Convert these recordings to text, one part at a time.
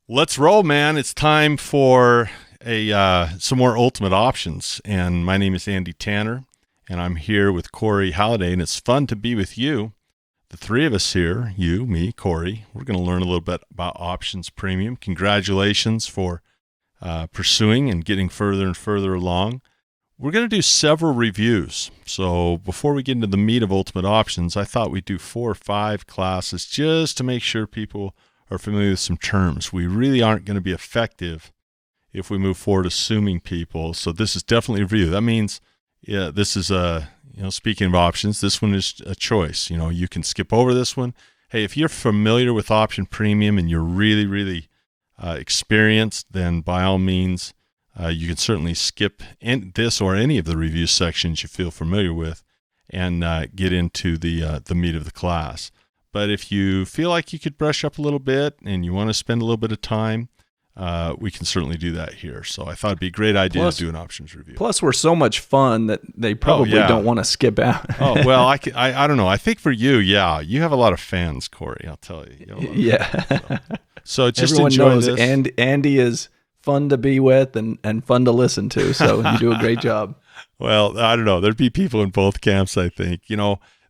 Let's roll, man. It's time for a some more ultimate options. And my name is Andy Tanner, and I'm here with Corey Halliday, and it's fun to be with you. The three of us here, you, me, Corey, we're going to learn a little bit about options premium. Congratulations for pursuing and getting further and further along. We're going to do several reviews. So before we get into the meat of ultimate options, I thought we'd do 4 or 5 classes just to make sure people are familiar with some terms. We really aren't going to be effective if we move forward assuming people. So this is definitely a review. That means, this is speaking of options, this one is a choice. You can skip over this one. Hey, if you're familiar with option premium and you're really, really experienced, then by all means, you can certainly skip this or any of the review sections you feel familiar with and get into the meat of the class. But if you feel like you could brush up a little bit and you want to spend a little bit of time, we can certainly do that here. So I thought it'd be a great idea to do an options review. Plus, we're so much fun that they probably don't want to skip out. Oh, well, I don't know. I think for you, you have a lot of fans, Corey, I'll tell you. Yeah. So just everyone enjoy knows this. Andy is fun to be with and fun to listen to. So you do a great job. Well, I don't know. There'd be people in both camps, I think.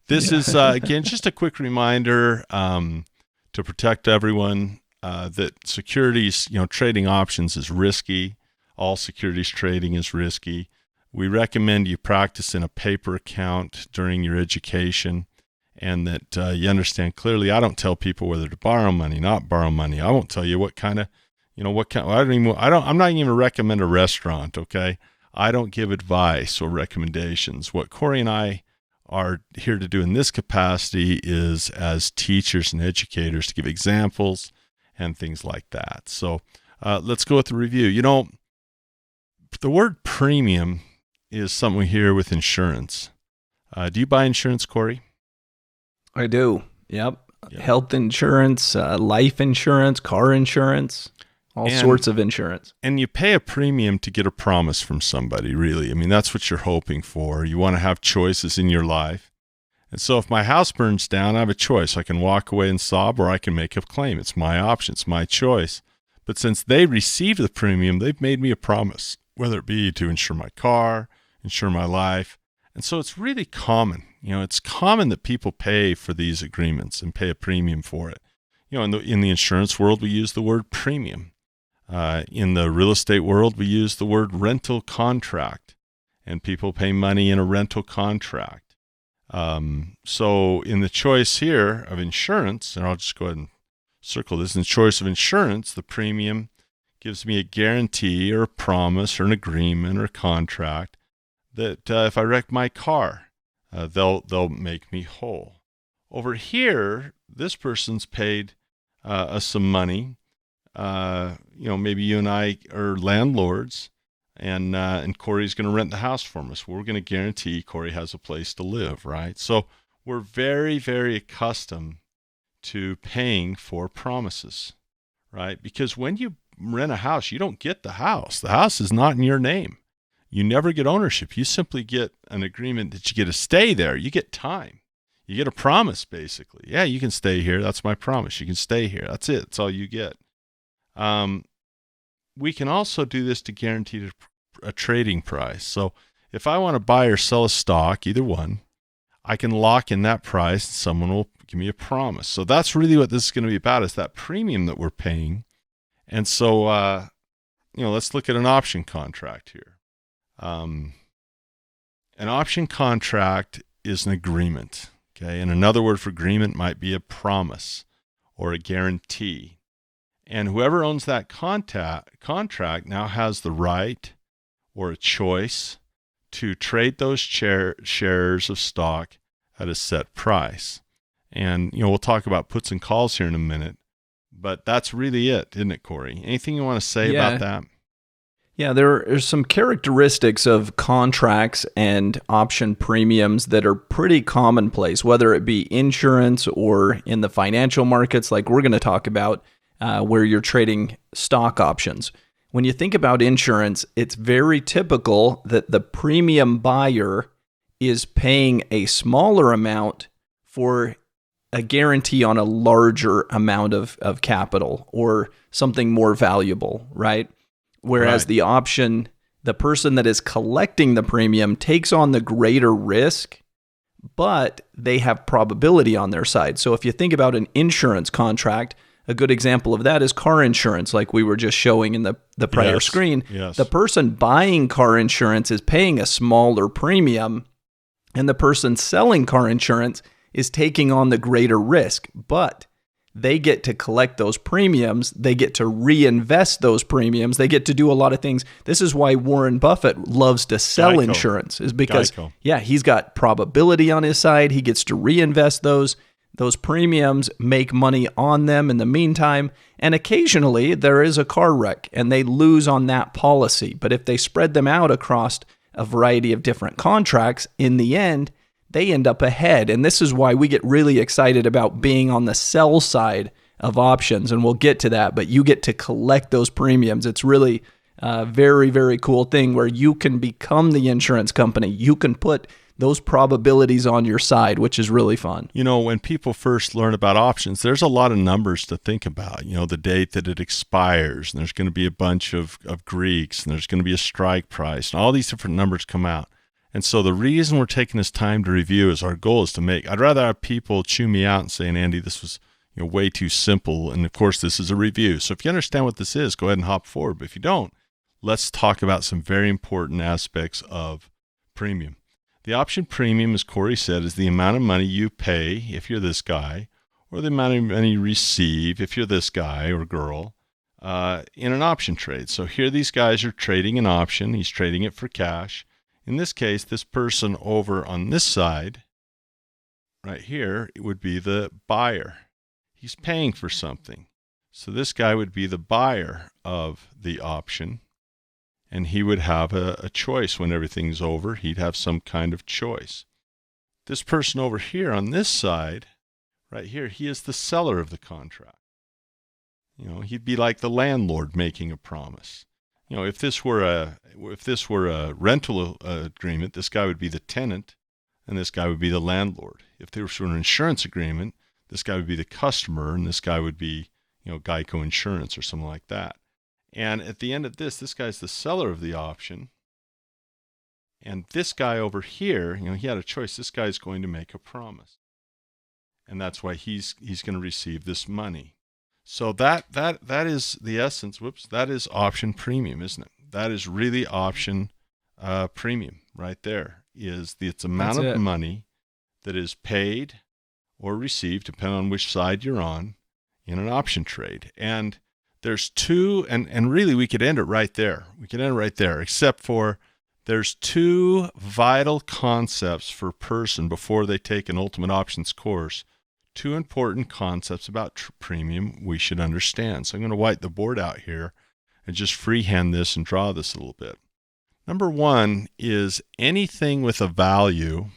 This is, again, just a quick reminder to protect everyone that securities, trading options is risky. All securities trading is risky. We recommend you practice in a paper account during your education and that you understand clearly. I don't tell people whether to borrow money, not borrow money. I won't tell you what kind of, I'm not even recommend a restaurant, okay? I don't give advice or recommendations. What Corey and I are here to do in this capacity is as teachers and educators to give examples and things like that. So let's go with the review. The word premium is something we hear with insurance. Do you buy insurance, Corey? I do. Yep. Health insurance, life insurance, car insurance. All sorts of insurance. And you pay a premium to get a promise from somebody, really. I mean, that's what you're hoping for. You want to have choices in your life. And so if my house burns down, I have a choice. I can walk away and sob, or I can make a claim. It's my option. It's my choice. But since they received the premium, they've made me a promise, whether it be to insure my car, insure my life. And so it's really common. It's common that people pay for these agreements and pay a premium for it. In the insurance world, we use the word premium. In the real estate world, we use the word rental contract, and people pay money in a rental contract. So in the choice here of insurance, and I'll just go ahead and circle this, in the choice of insurance, the premium gives me a guarantee or a promise or an agreement or a contract that if I wreck my car, they'll make me whole. Over here, this person's paid us some money. Maybe you and I are landlords, and Corey's going to rent the house from us. We're going to guarantee Corey has a place to live, right? So we're very, very accustomed to paying for promises, right? Because when you rent a house, you don't get the house. The house is not in your name. You never get ownership. You simply get an agreement that you get to stay there. You get time. You get a promise, basically. Yeah, you can stay here. That's my promise. You can stay here. That's it. That's all you get. We can also do this to guarantee a trading price. So if I want to buy or sell a stock, either one, I can lock in that price and someone will give me a promise. So that's really what this is going to be about, is that premium that we're paying. And so, let's look at an option contract here. An option contract is an agreement, okay? And another word for agreement might be a promise or a guarantee. And whoever owns that contract now has the right or a choice to trade those shares of stock at a set price. And, we'll talk about puts and calls here in a minute, but that's really it, isn't it, Corey? Anything you want to say about that? Yeah, there are some characteristics of contracts and option premiums that are pretty commonplace, whether it be insurance or in the financial markets like we're going to talk about, where you're trading stock options. When you think about insurance, it's very typical that the premium buyer is paying a smaller amount for a guarantee on a larger amount of capital or something more valuable, right? Whereas the option, the person that is collecting the premium takes on the greater risk, but they have probability on their side. So if you think about an insurance contract, a good example of that is car insurance, like we were just showing in the prior screen. Yes. The person buying car insurance is paying a smaller premium, and the person selling car insurance is taking on the greater risk, but they get to collect those premiums. They get to reinvest those premiums. They get to do a lot of things. This is why Warren Buffett loves to sell insurance, is because, he's got probability on his side. He gets to reinvest those. Those premiums make money on them in the meantime. And occasionally there is a car wreck and they lose on that policy. But if they spread them out across a variety of different contracts, in the end, they end up ahead. And this is why we get really excited about being on the sell side of options. And we'll get to that, but you get to collect those premiums. It's really a very, very cool thing where you can become the insurance company. You can put those probabilities on your side, which is really fun. You know, when people first learn about options, there's a lot of numbers to think about. You know, the date that it expires, and there's going to be a bunch of Greeks, and there's going to be a strike price, and all these different numbers come out. And so the reason we're taking this time to review is our goal is to make, I'd rather have people chew me out and saying, Andy, this was way too simple. And of course, this is a review. So if you understand what this is, go ahead and hop forward. But if you don't, let's talk about some very important aspects of premium. The option premium, as Corey said, is the amount of money you pay if you're this guy, or the amount of money you receive if you're this guy or girl in an option trade. So here these guys are trading an option. He's trading it for cash. In this case, this person over on this side, right here, it would be the buyer. He's paying for something. So this guy would be the buyer of the option, and he would have a choice when everything's over. He'd have some kind of choice. This person over here on this side, right here, he is the seller of the contract. You know, he'd be like the landlord making a promise. You know, if this were a rental agreement, this guy would be the tenant, and this guy would be the landlord. If there was an insurance agreement, this guy would be the customer, and this guy would be, Geico Insurance or something like that. And at the end of this guy's the seller of the option, and this guy over here, he had a choice. This guy's going to make a promise, and that's why he's going to receive this money. So that is the essence. That is option premium, isn't it? That is really option premium right there. It's amount of money that is paid or received, depending on which side you're on, in an option trade. And there's two, and really we could end it right there. We could end it right there, except for there's two vital concepts for a person before they take an Ultimate Options course. Two important concepts about premium we should understand. So I'm going to white the board out here and just freehand this and draw this a little bit. Number one is anything with a value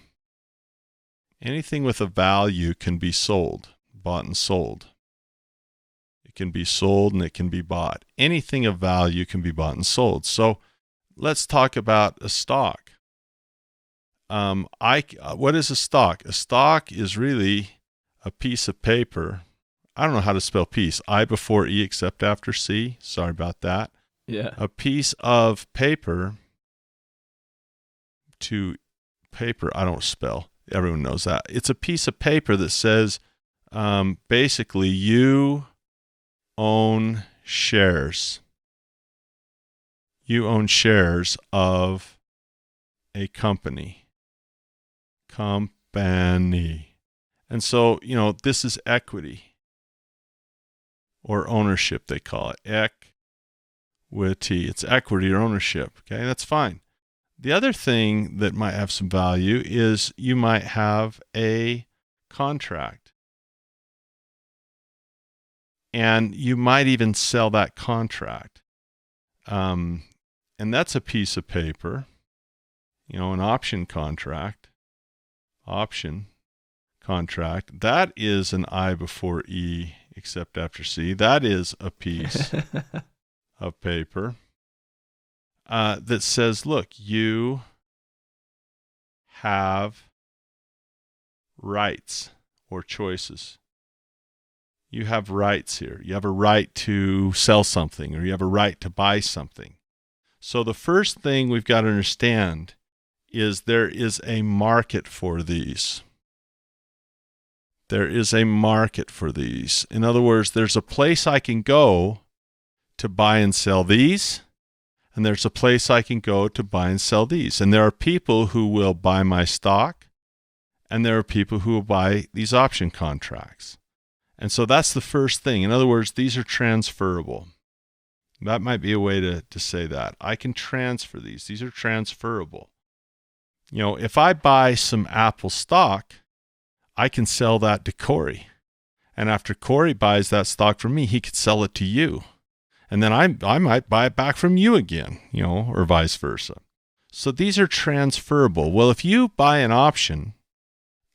can be sold, bought and sold. It can be sold and it can be bought. Anything of value can be bought and sold. So let's talk about a stock. What is a stock? A stock is really a piece of paper. I don't know how to spell piece. I before E except after C. Sorry about that. Yeah. A piece of paper to paper. I don't spell. Everyone knows that. It's a piece of paper that says basically you own shares. You own shares of a company. And so, this is equity or ownership, they call it. Equity. It's equity or ownership. Okay, that's fine. The other thing that might have some value is you might have a contract. And you might even sell that contract. And that's a piece of paper, an option contract. Option contract. That is an I before E except after C. That is a piece of paper that says, look, you have rights or choices. You have rights here. You have a right to sell something, or you have a right to buy something. So the first thing we've got to understand is there is a market for these. There is a market for these. In other words, there's a place I can go to buy and sell these, and there's a place I can go to buy and sell these. And there are people who will buy my stock, and there are people who will buy these option contracts. And so that's the first thing. In other words, these are transferable. That might be a way to say that. I can transfer these. These are transferable. You know, if I buy some Apple stock, I can sell that to Corey. And after Corey buys that stock from me, he could sell it to you. And then I might buy it back from you again, you know, or vice versa. So these are transferable. Well, if you buy an option,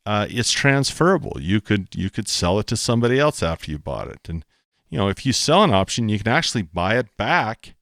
it's transferable. You could sell it to somebody else after you bought it. And you know, if you sell an option, you can actually buy it back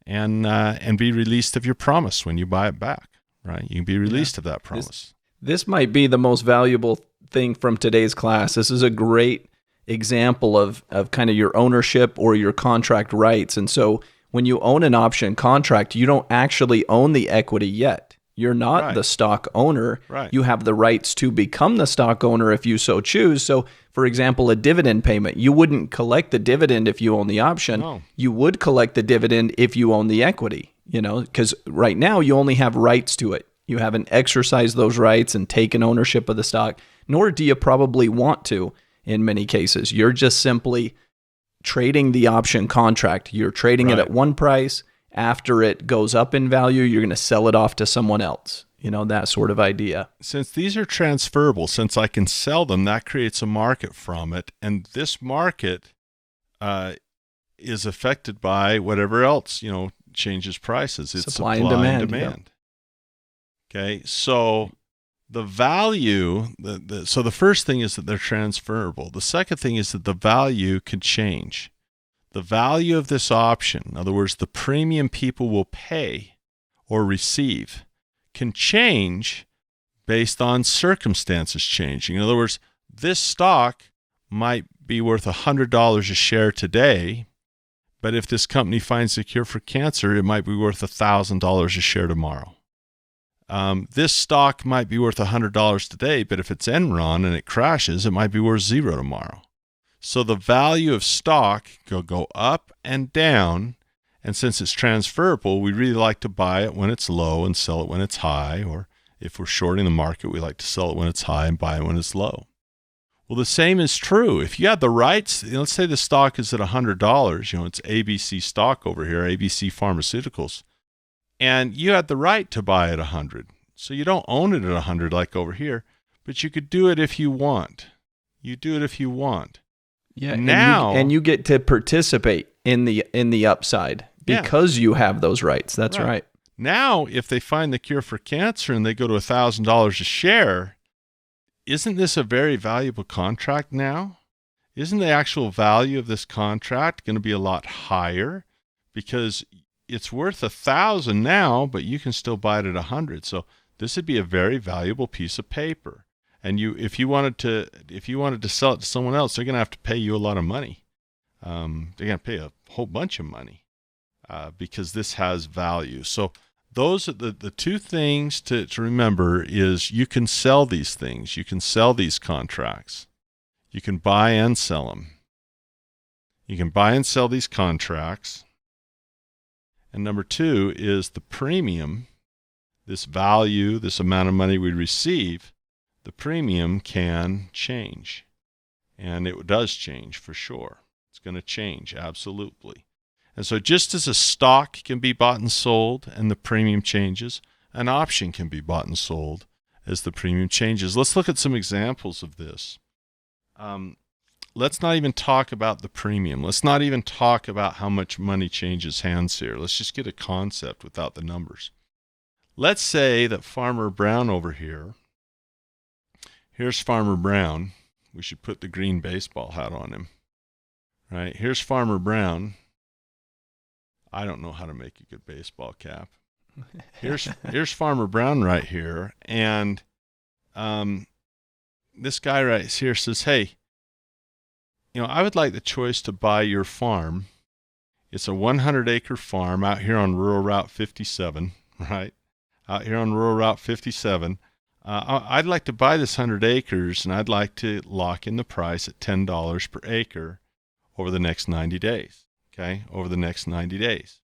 and be released of your promise when you buy it back, right? You can be released of that promise. This might be the most valuable thing from today's class. This is a great example of kind of your ownership or your contract rights. And so when you own an option contract, you don't actually own the equity yet. You're not the stock owner. Right. You have the rights to become the stock owner if you so choose. So, for example, a dividend payment, you wouldn't collect the dividend if you own the option. No. You would collect the dividend if you own the equity, you know, because right now you only have rights to it. You haven't exercised those rights and taken ownership of the stock, nor do you probably want to in many cases. You're just simply trading the option contract. You're trading it at one price. After it goes up in value, you're going to sell it off to someone else. You know, that sort of idea. Since these are transferable, since I can sell them, that creates a market from it. And this market is affected by whatever else, you know, changes prices. It's supply and demand. Yeah. Okay, so the value, so the first thing is that they're transferable. The second thing is that the value can change. The value of this option, in other words, the premium people will pay or receive, can change based on circumstances changing. In other words, this stock might be worth $100 a share today, but if this company finds a cure for cancer, it might be worth $1,000 a share tomorrow. This stock might be worth $100 today, but if it's Enron and it crashes, it might be worth $0 tomorrow. So the value of stock will go up and down, and since it's transferable, we really like to buy it when it's low and sell it when it's high, or if we're shorting the market, we like to sell it when it's high and buy it when it's low. Well, the same is true. If you have the rights, let's say the stock is at $100, you know, it's ABC stock over here, ABC Pharmaceuticals, and you had the right to buy it at $100. So you don't own it at $100 like over here, but you could do it if you want. You do it if you want. Yeah, now and you get to participate in the upside because you have those rights. That's right. Now, if they find the cure for cancer and they go to $1,000 a share, isn't this a very valuable contract now? Isn't the actual value of this contract going to be a lot higher because it's worth $1,000 now, but you can still buy it at $100. So this would be a very valuable piece of paper. And if you wanted to sell it to someone else, they're going to have to pay you a lot of money. They're going to pay a whole bunch of money because this has value. So those are the two things to remember is you can sell these things. You can sell these contracts. You can buy and sell them. You can buy and sell these contracts. And number two is the premium, this value, this amount of money we receive. The premium can change, and it does change for sure. It's going to change, absolutely. And so just as a stock can be bought and sold and the premium changes, an option can be bought and sold as the premium changes. Let's look at some examples of this. Let's not even talk about the premium. Let's not even talk about how much money changes hands here. Let's just get a concept without the numbers. Let's say that Farmer Brown over here, here's Farmer Brown. We should put the green baseball hat on him. Right? Here's Farmer Brown. I don't know how to make a good baseball cap. Here's Farmer Brown right here. And this guy right here says, hey, I would like the choice to buy your farm. It's a 100-acre farm out here on Rural Route 57, right? Out here on Rural Route 57. I'd like to buy this 100 acres, and I'd like to lock in the price at $10 per acre over the next 90 days, okay? Over the next 90 days.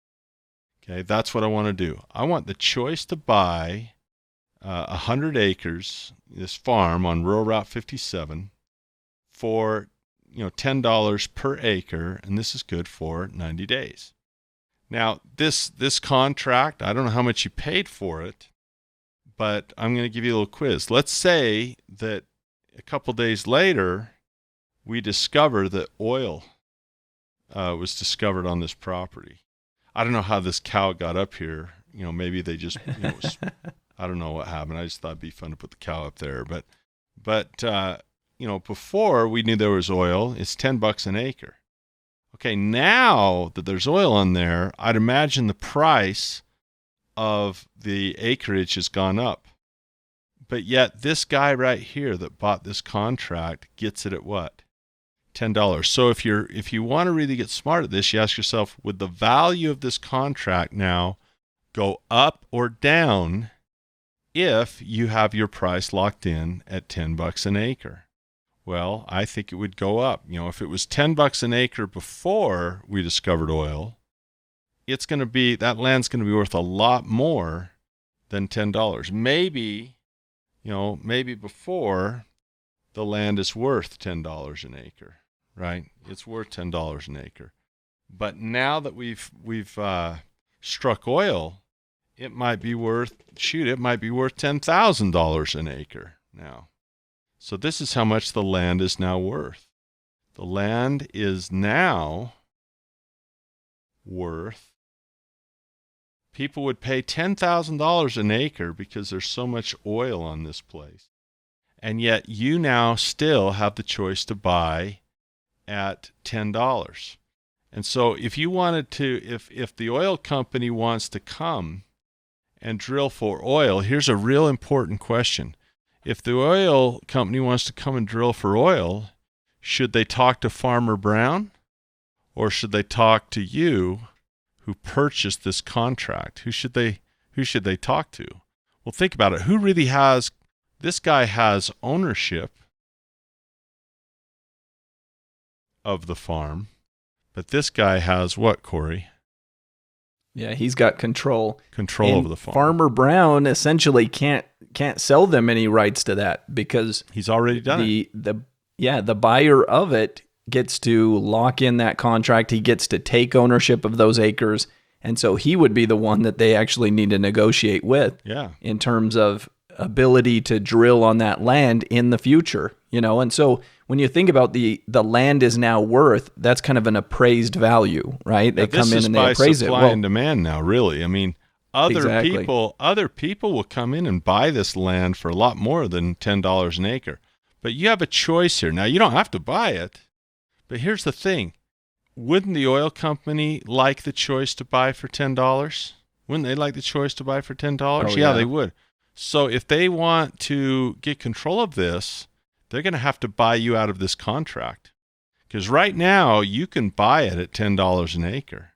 Okay, that's what I want to do. I want the choice to buy 100 acres, this farm on Rural Route 57, for $10 per acre, and this is good for 90 days. Now, this contract, I don't know how much you paid for it, but I'm going to give you a little quiz. Let's say that a couple days later, we discover that oil was discovered on this property. I don't know how this cow got up here. Maybe they just, I don't know what happened. I just thought it'd be fun to put the cow up there. But before we knew there was oil, it's $10 an acre. Okay, now that there's oil on there, I'd imagine the price of the acreage has gone up. But yet this guy right here that bought this contract gets it at what? $10. So if you want to really get smart at this, you ask yourself, would the value of this contract now go up or down if you have your price locked in at $10 an acre? Well, I think it would go up. If it was $10 an acre before we discovered oil, that land's going to be worth a lot more than $10. Maybe before the land is worth $10 an acre, right? It's worth $10 an acre. But now that we've struck oil, it might be worth $10,000 an acre now. So this is how much the land is now worth. The land is now worth, people would pay $10,000 an acre because there's so much oil on this place. And yet you now still have the choice to buy at $10. And so if you wanted to, if the oil company wants to come and drill for oil, here's a real important question. If the oil company wants to come and drill for oil, should they talk to Farmer Brown, or should they talk to you who purchased this contract? Who should they talk to? Well, think about it. This guy has ownership of the farm, but this guy has what, Corey? Yeah, he's got control over the farm. Farmer Brown essentially can't sell them any rights to that because he's already done it. The buyer of it gets to lock in that contract. He gets to take ownership of those acres, and so he would be the one that they actually need to negotiate with. Yeah. In terms of ability to drill on that land in the future, and so when you think about the land is now worth, that's kind of an appraised value, right? They come in and they appraise it. Supply and demand now, really. I mean, other people will come in and buy this land for a lot more than $10 an acre. But you have a choice here. Now, you don't have to buy it, but here's the thing. Wouldn't the oil company like the choice to buy for $10? Wouldn't they like the choice to buy for $10? Oh, yeah, they would. So if they want to get control of this, they're going to have to buy you out of this contract. Because right now, you can buy it at $10 an acre.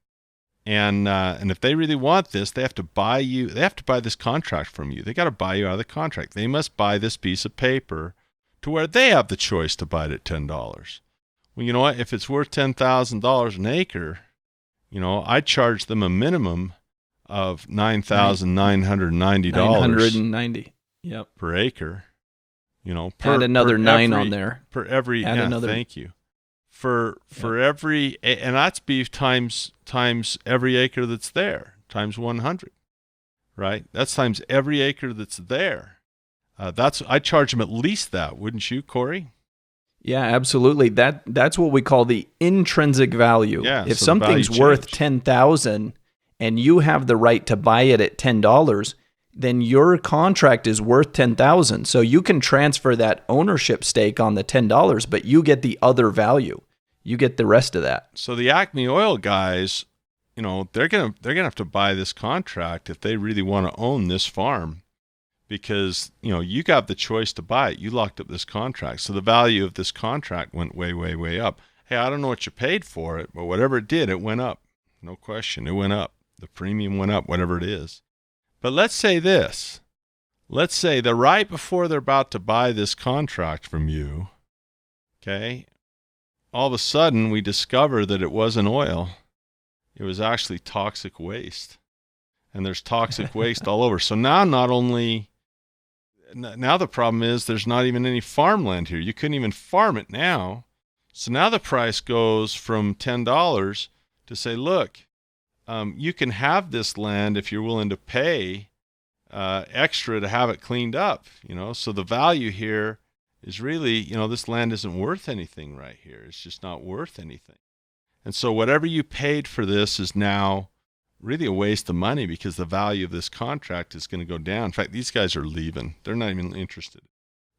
And if they really want this, they have to buy this contract from you. They got to buy you out of the contract. They must buy this piece of paper to where they have the choice to buy it at $10. Well, you know what? If it's worth $10,000 an acre, I charge them a minimum of $9,990. $990. Yep. Per acre. Add another nine on there. For every, thank you. For every, and that's beef times every acre that's there, times 100, right? That's times every acre that's there. I charge them at least that, wouldn't you, Corey? Yeah, absolutely. That's what we call the intrinsic value. Yeah, if so something's worth $10,000 and you have the right to buy it at $10, then your contract is worth $10,000. So you can transfer that ownership stake on the $10, but you get the other value. You get the rest of that. So the Acme Oil guys, they're gonna have to buy this contract if they really want to own this farm. because, you got the choice to buy it. You locked up this contract. So the value of this contract went way, way, way up. Hey, I don't know what you paid for it, but whatever it did, it went up. No question. It went up. The premium went up, whatever it is. But let's say this. Let's say that right before they're about to buy this contract from you, okay, all of a sudden we discover that it wasn't oil. It was actually toxic waste. And there's toxic waste all over. So now now the problem is there's not even any farmland here. You couldn't even farm it now. So now the price goes from $10 to say, look, you can have this land if you're willing to pay extra to have it cleaned up, So the value here is really, this land isn't worth anything right here. It's just not worth anything. And so whatever you paid for this is now really a waste of money because the value of this contract is going to go down. In fact, these guys are leaving. They're not even interested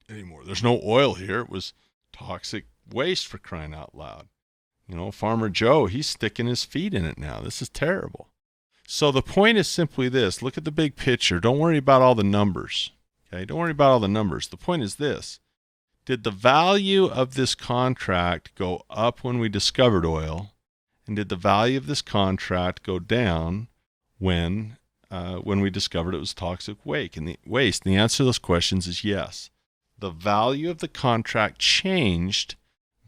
anymore. There's no oil here. It was toxic waste, for crying out loud. Farmer Joe, he's sticking his feet in it now. This is terrible. So the point is simply this. Look at the big picture. Don't worry about all the numbers. Okay? Don't worry about all the numbers. The point is this. Did the value of this contract go up when we discovered oil? And did the value of this contract go down when we discovered it was toxic waste? And the answer to those questions is yes. The value of the contract changed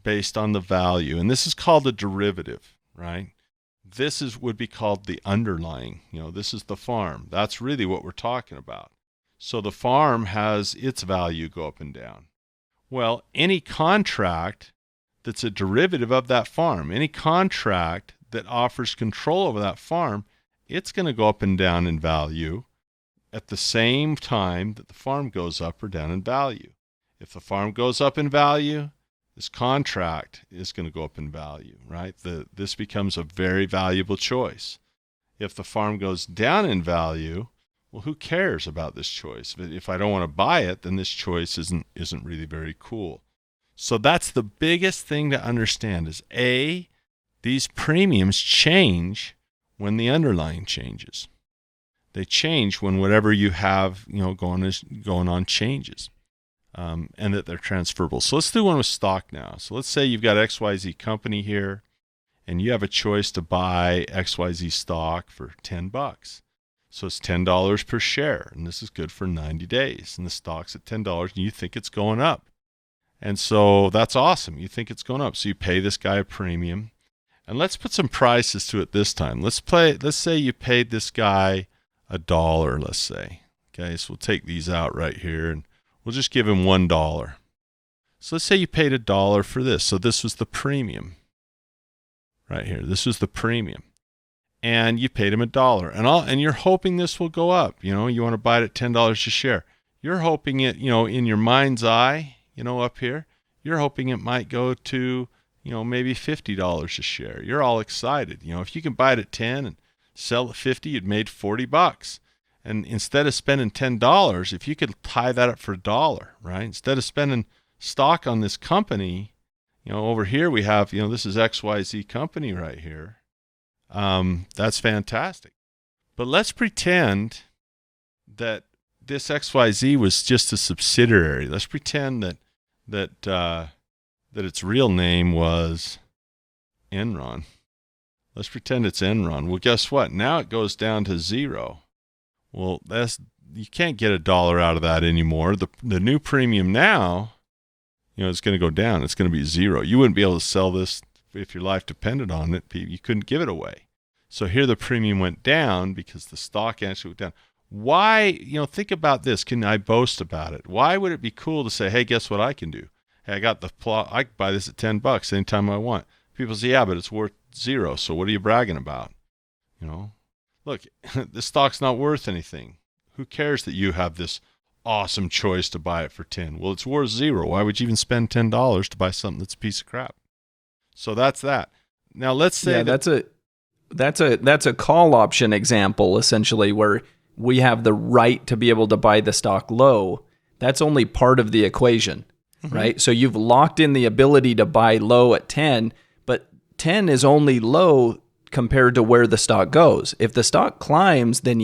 based on the value. And this is called a derivative, right? This would be called the underlying. This is the farm. That's really what we're talking about. So the farm has its value go up and down. Well, any contract that's a derivative of that farm, any contract that offers control over that farm, it's going to go up and down in value at the same time that the farm goes up or down in value. If the farm goes up in value, this contract is going to go up in value, right? This becomes a very valuable choice. If the farm goes down in value, well, who cares about this choice? If I don't want to buy it, then this choice isn't really very cool. So that's the biggest thing to understand is these premiums change when the underlying changes. They change when whatever you have, going on changes. And that they're transferable. So let's do one with stock now. So let's say you've got XYZ company here and you have a choice to buy XYZ stock for $10. So it's $10 per share, and this is good for 90 days. And the stock's at $10 and you think it's going up. And so that's awesome. You think it's going up. So you pay this guy a premium. And let's put some prices to it this time. Let's say you paid this guy $1, let's say. Okay, so we'll take these out right here and we'll just give him $1. So let's say you paid $1 for this. So this was the premium right here. This was the premium. And you paid him $1. And you're hoping this will go up. You want to buy it at $10 a share. You're hoping it, in your mind's eye, up here, you're hoping it might go to, maybe $50 a share. You're all excited. If you can buy it at 10 and sell at 50, you'd made $40. And instead of spending $10, if you could tie that up for $1, right? Instead of spending stock on this company, over here we have, this is XYZ company right here. That's fantastic. But let's pretend that this XYZ was just a subsidiary. Let's pretend that its real name was Enron. Let's pretend it's Enron. Well, guess what? Now it goes down to $0. Well, you can't get $1 out of that anymore. The new premium now, it's going to go down. It's going to be $0. You wouldn't be able to sell this if your life depended on it. You couldn't give it away. So here the premium went down because the stock actually went down. Why, think about this. Can I boast about it? Why would it be cool to say, hey, guess what I can do? Hey, I got the plot. I can buy this at $10 anytime I want. People say, yeah, but it's worth $0. So what are you bragging about? Look, the stock's not worth anything. Who cares that you have this awesome choice to buy it for 10? Well, it's worth $0. Why would you even spend $10 to buy something that's a piece of crap? So that's that. Now let's say that's a call option example, essentially, where we have the right to be able to buy the stock low. That's only part of the equation, right? So you've locked in the ability to buy low at 10, but 10 is only low compared to where the stock goes. If the stock climbs, then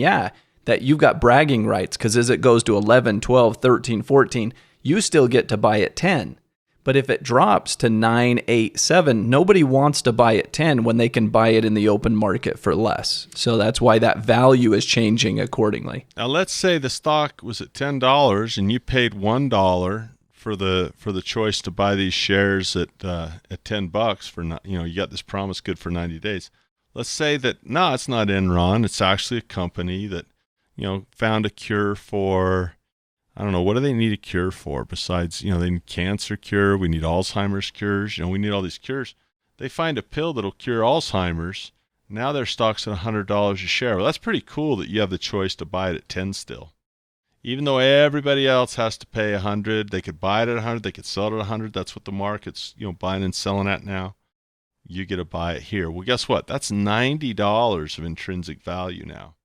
that you've got bragging rights, because as it goes to 11, 12, 13, 14, you still get to buy at 10. But if it drops to 9, 8, 7, nobody wants to buy at 10 when they can buy it in the open market for less. So that's why that value is changing accordingly. Now, let's say the stock was at $10 and you paid $1 for the choice to buy these shares at $10 for, you got this promise good for 90 days. Let's say that, no, it's not Enron. It's actually a company that, found a cure for, I don't know, what do they need a cure for besides, they need cancer cure, we need Alzheimer's cures, we need all these cures. They find a pill that'll cure Alzheimer's. Now their stock's at $100 a share. Well, that's pretty cool that you have the choice to buy it at 10 still. Even though everybody else has to pay 100, they could buy it at 100, they could sell it at 100. That's what the market's, buying and selling at now. You get to buy it here. Well, guess what? That's $90 of intrinsic value now.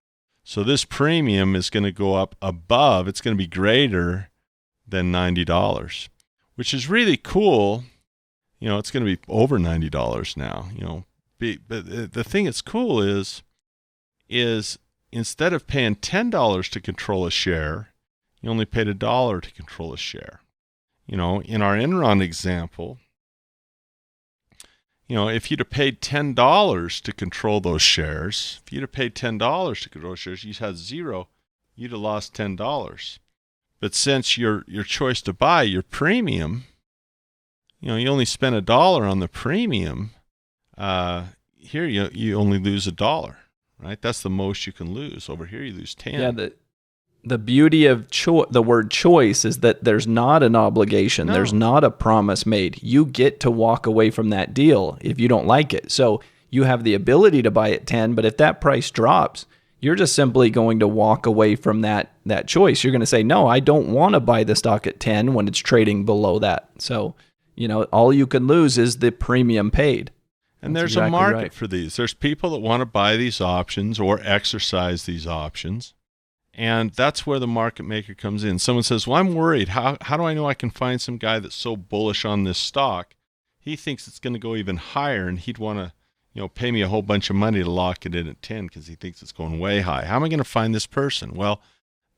So this premium is going to go up above, it's going to be greater than $90, which is really cool. It's going to be over $90 now, But the thing that's cool is instead of paying $10 to control a share, you only paid $1 to control a share. In our Enron example, if you'd have paid $10 to control those shares, you'd have zero, you'd have lost $10. But since your choice to buy, your premium, you only spent $1 on the premium, here you only lose $1, right? That's the most you can lose. Over here you lose 10. Yeah, the beauty of the word choice is that there's not an obligation. No. There's not a promise made. You get to walk away from that deal if you don't like it. So you have the ability to buy at 10, but if that price drops, you're just simply going to walk away from that choice. You're going to say, no, I don't want to buy the stock at 10 when it's trading below that. So, all you can lose is the premium paid. And there's exactly a market for these. There's people that want to buy these options or exercise these options. And that's where the market maker comes in. Someone says, well, I'm worried. How do I know I can find some guy that's so bullish on this stock? He thinks it's going to go even higher, and he'd want to, pay me a whole bunch of money to lock it in at 10 because he thinks it's going way high. How am I going to find this person? Well,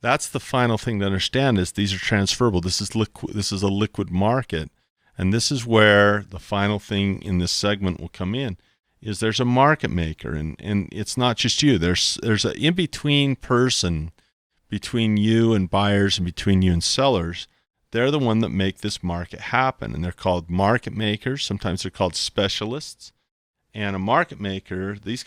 that's the final thing to understand is these are transferable. This is a liquid market. And this is where the final thing in this segment will come in, is there's a market maker. And it's not just you. There's an in-between person between you and buyers and between you and sellers. They're the one that make this market happen. And they're called market makers. Sometimes they're called specialists. And a market maker, these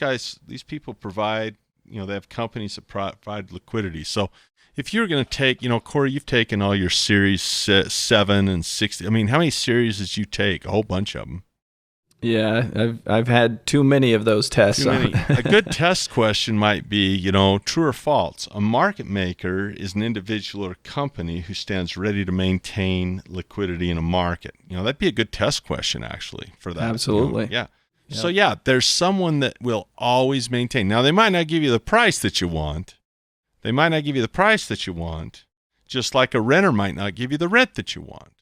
people provide, they have companies that provide liquidity. So if you're going to take, Corey, you've taken all your series 7 and 60. I mean, how many series did you take? A whole bunch of them. Yeah, I've had too many of those tests. Too many. A good test question might be, true or false. A market maker is an individual or company who stands ready to maintain liquidity in a market. That'd be a good test question, actually, for that. Absolutely. Yeah. Yep. So, there's someone that will always maintain. Now, they might not give you the price that you want. Just like a renter might not give you the rent that you want.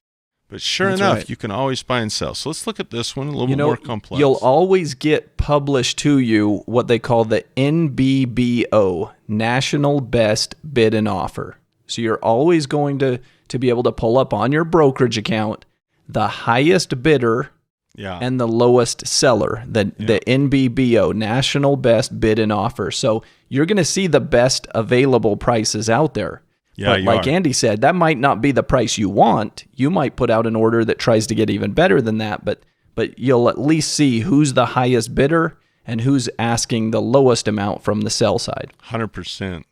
But sure That's enough, right. You can always buy and sell. So let's look at this one, a little bit more complex. You'll always get published to you what they call the NBBO, National Best Bid and Offer. So you're always going to be able to pull up on your brokerage account the highest bidder and the lowest seller, the NBBO, National Best Bid and Offer. So you're going to see the best available prices out there. Yeah, but like Andy said, that might not be the price you want. You might put out an order that tries to get even better than that, but you'll at least see who's the highest bidder and who's asking the lowest amount from the sell side. 100%.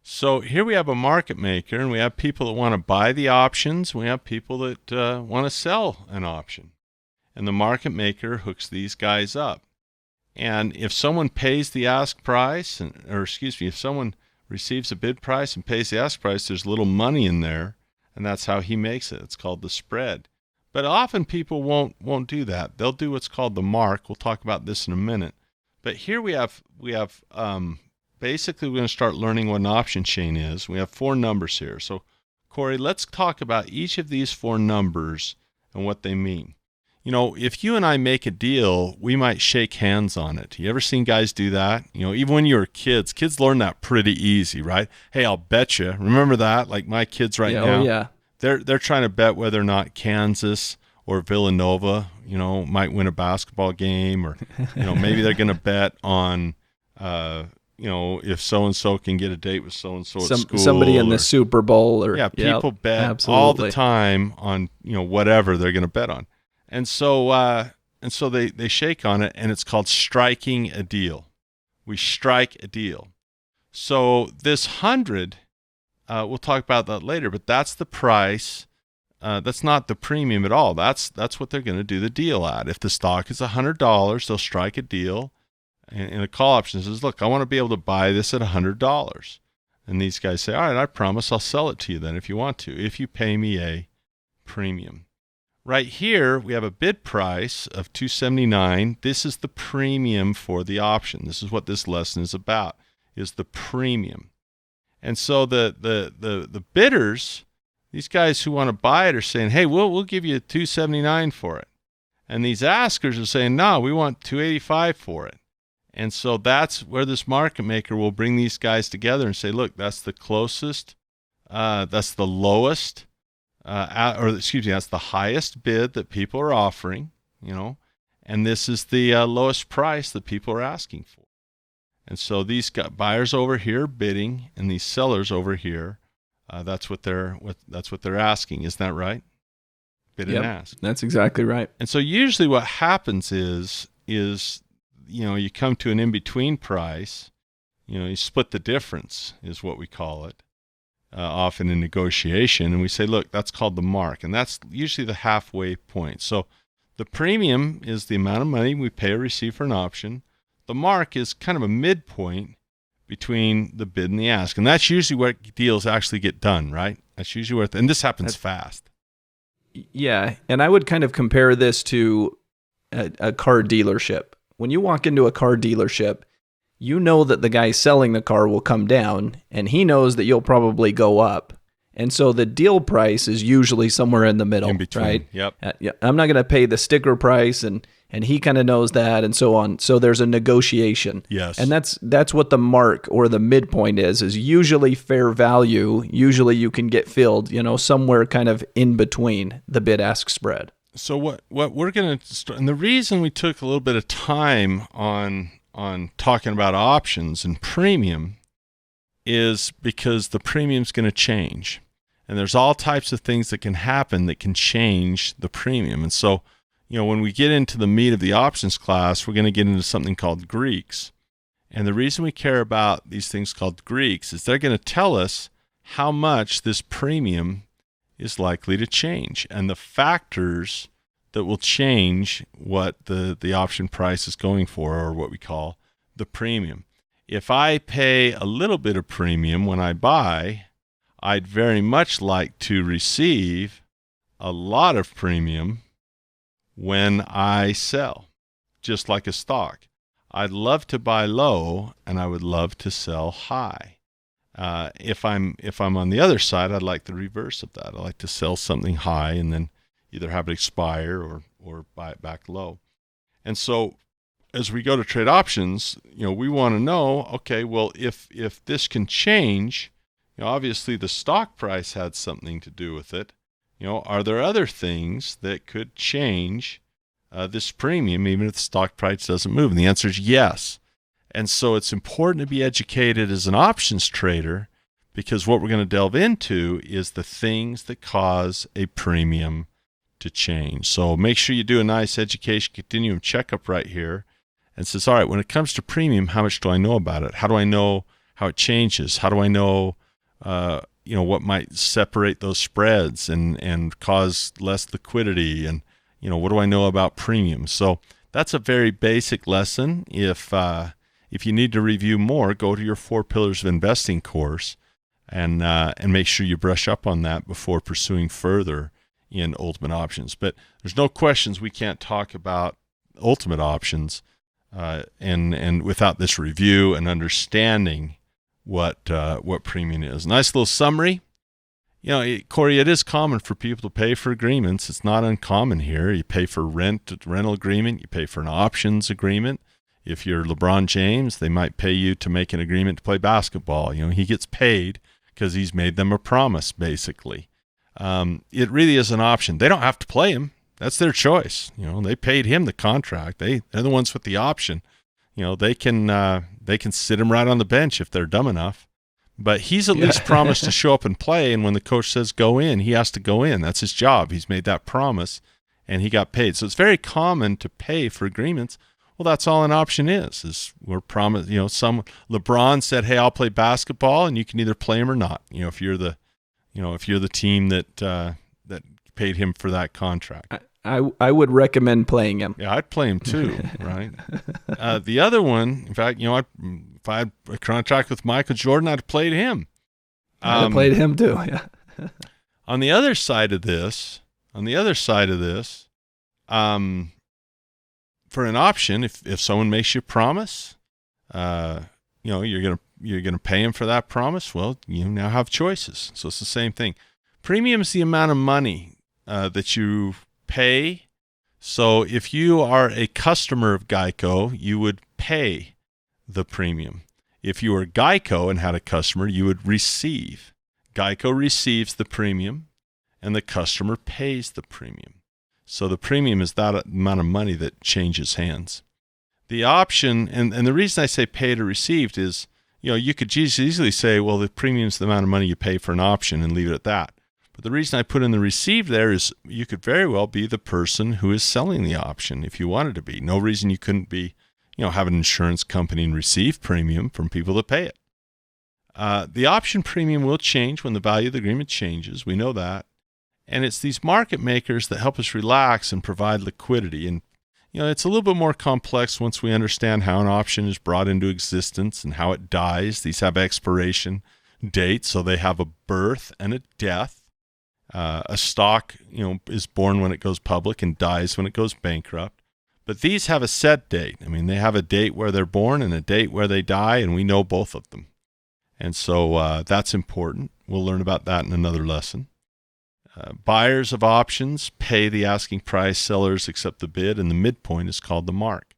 So here we have a market maker, and we have people that want to buy the options. We have people that want to sell an option. And the market maker hooks these guys up. And if someone pays the ask price, if someone receives a bid price and pays the ask price, there's little money in there, and that's how he makes it. It's called the spread. But often people won't do that. They'll do what's called the mark. We'll talk about this in a minute. But here we have basically we're going to start learning what an option chain is. We have 4 numbers here. So Corey, let's talk about each of these 4 numbers and what they mean. if you and I make a deal, we might shake hands on it. You ever seen guys do that? Even when you were kids learn that pretty easy, right? Hey, I'll bet you. Remember that? Like my kids right now. Oh, yeah. They're trying to bet whether or not Kansas or Villanova, might win a basketball game, or maybe they're going to bet on if so-and-so can get a date with so-and-so at school. Somebody in the Super Bowl. People bet absolutely. all the time on, whatever they're going to bet on. And so they shake on it, and it's called striking a deal. We strike a deal. So this 100, we'll talk about that later, but that's the price. That's not the premium at all. That's what they're going to do the deal at. If the stock is $100, they'll strike a deal. And a call option says, look, I want to be able to buy this at $100. And these guys say, all right, I promise I'll sell it to you then if you want to, if you pay me a premium. Right here, we have a bid price of $279. This is the premium for the option. This is what this lesson is about, is the premium. And so the bidders, these guys who want to buy it, are saying, hey, we'll give you $279 for it. And these askers are saying, no, we want $285 for it. And so that's where this market maker will bring these guys together and say, look, that's the closest, that's the lowest, that's the highest bid that people are offering, and this is the lowest price that people are asking for. And so these buyers over here bidding, and these sellers over here, that's what they're asking. Isn't that right? Bid and ask. That's exactly right. And so usually what happens is you come to an in-between price, you split the difference is what we call it, often in negotiation. And we say, look, that's called the mark. And that's usually the halfway point. So the premium is the amount of money we pay or receive for an option. The mark is kind of a midpoint between the bid and the ask. And that's usually where deals actually get done, right? That's usually where, and this happens fast. Yeah. And I would kind of compare this to a car dealership. When you walk into a car dealership, you know that the guy selling the car will come down, and he knows that you'll probably go up. And so the deal price is usually somewhere in the middle, in between. Right? Yep. I'm not going to pay the sticker price, and he kind of knows that, and so on. So there's a negotiation. Yes. And that's what the mark or the midpoint is usually fair value. Usually you can get filled, somewhere kind of in between the bid-ask spread. So what we're going to start, and the reason we took a little bit of time on talking about options and premium is because the premium's going to change. And there's all types of things that can happen that can change the premium. And so, when we get into the meat of the options class, we're going to get into something called Greeks. And the reason we care about these things called Greeks is they're going to tell us how much this premium is likely to change, and the factors that will change what the option price is going for, or what we call the premium. If I pay a little bit of premium when I buy, I'd very much like to receive a lot of premium when I sell, just like a stock. I'd love to buy low, and I would love to sell high. If I'm on the other side, I'd like the reverse of that. I'd like to sell something high and then either have it expire or buy it back low. And so as we go to trade options, we want to know, okay, well, if this can change, obviously the stock price had something to do with it. Are there other things that could change this premium even if the stock price doesn't move? And the answer is yes. And so it's important to be educated as an options trader, because what we're going to delve into is the things that cause a premium to change. So make sure you do a nice education continuum checkup right here and says, all right, when it comes to premium, how much do I know about it? How do I know how it changes? How do I know, what might separate those spreads and cause less liquidity? And, what do I know about premium? So that's a very basic lesson. If you need to review more, go to your 4 Pillars of Investing course and make sure you brush up on that before pursuing further in Ultimate Options. But there's no questions we can't talk about Ultimate Options and without this review and understanding what premium is. Nice little summary. Corey, it is common for people to pay for agreements. It's not uncommon here. You pay for rental agreement. You pay for an options agreement. If you're LeBron James, they might pay you to make an agreement to play basketball. He gets paid because he's made them a promise, basically. It really is an option. They don't have to play him. That's their choice. They paid him the contract. They're the ones with the option. They can sit him right on the bench if they're dumb enough. But he's at least promised to show up and play, and when the coach says go in, he has to go in. That's his job. He's made that promise, and he got paid. So it's very common to pay for agreements. Well, that's all an option is we're promised. LeBron said, "Hey, I'll play basketball, and you can either play him or not." If you're the team that paid him for that contract. I would recommend playing him. Yeah, I'd play him too, right? The other one, in fact, if I had a contract with Michael Jordan, I'd have played him. I'd have played him too, yeah. On the other side of this, for an option, if someone makes you a promise, you're gonna pay him for that promise. Well, you now have choices. So it's the same thing. Premium is the amount of money that you pay. So if you are a customer of Geico, you would pay the premium. If you were Geico and had a customer, you would receive. Geico receives the premium, and the customer pays the premium. So the premium is that amount of money that changes hands. The option, and the reason I say paid or received is, you could easily say, well, the premium is the amount of money you pay for an option and leave it at that. But the reason I put in the received there is you could very well be the person who is selling the option if you wanted to be. No reason you couldn't be, have an insurance company and receive premium from people that pay it. The option premium will change when the value of the agreement changes. We know that. And it's these market makers that help us relax and provide liquidity. And, it's a little bit more complex once we understand how an option is brought into existence and how it dies. These have expiration dates, so they have a birth and a death. A stock, is born when it goes public and dies when it goes bankrupt. But these have a set date. They have a date where they're born and a date where they die, and we know both of them. And so that's important. We'll learn about that in another lesson. Buyers of options pay the asking price, sellers accept the bid, and the midpoint is called the mark.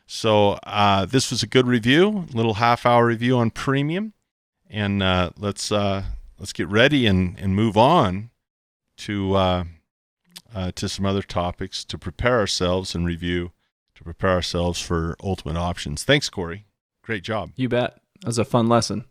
So this was a good review, little half-hour review on premium. And let's get ready and move on to some other topics to prepare ourselves and review, to prepare ourselves for ultimate options. Thanks, Corey. Great job. You bet. That was a fun lesson.